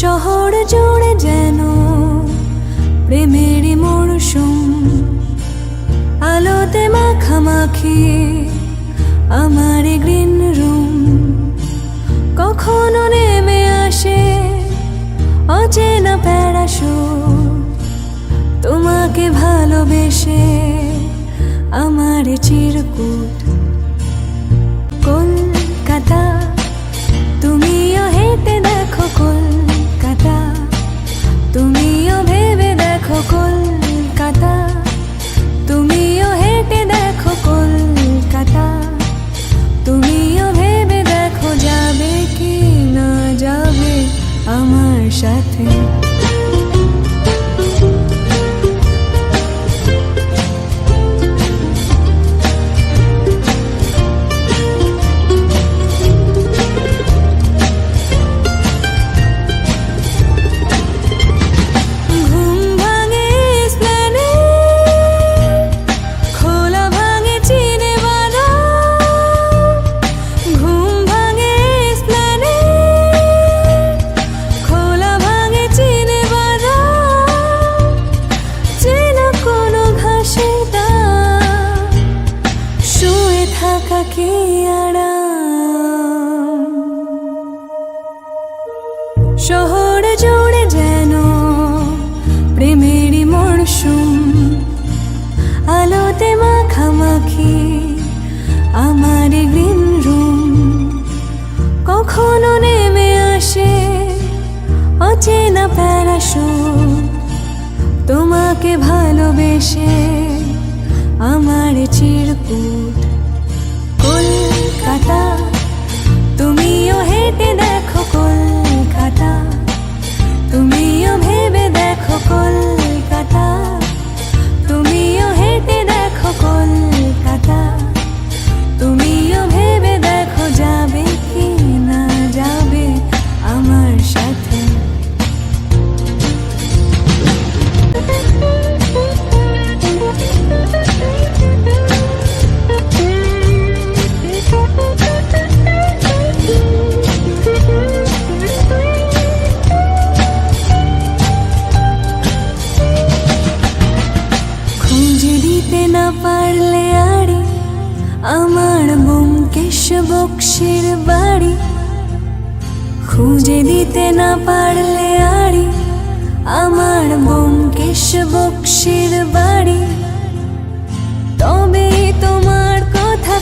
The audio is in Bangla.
শহর জুড়ে যেন প্রেমের মরশুম, আলোতে মাখামাখি আমার গ্রিন রুম। কখনো নেমে আসে অচেনা প্যারাশুট, তোমাকে ভালোবেসে আমার চিরকুট। কলকাতা তুমিও হেঁটে দেখো, কলকাতা তুমিও ভেবে দেখো, কলকাতা তুমিও হেঁটে দেখো, কলকাতা তুমিও ভেবে দেখো, যাবে কি না যাবে আমার সাথে। শহর জুড়ে যেন প্রেমের মরশুম, আলোতে মাখামাখি আমার গ্রিন রুম। কখনো নেমে আসে অচেনা প্যারাশুট, তোমাকে ভালোবেসে আমার চিরকুট। কলকাতা তুমিও হেঁটে দেখো, কলকাতা তুমিও ভেবে দেখো, কলকাতা তুমিও হেঁটে দেখো, কলকাতা তুমিও ভেবে দেখো, যাবে কি না যাবে আমার সাথে। না পারলে আড়ি আমার ব্যোমকেশ বক্সির বাড়ি, খুঁজে দিতে না পারলে আড়ি আমার ব্যোমকেশ বক্সির বাড়ি, তবে তোমার কথা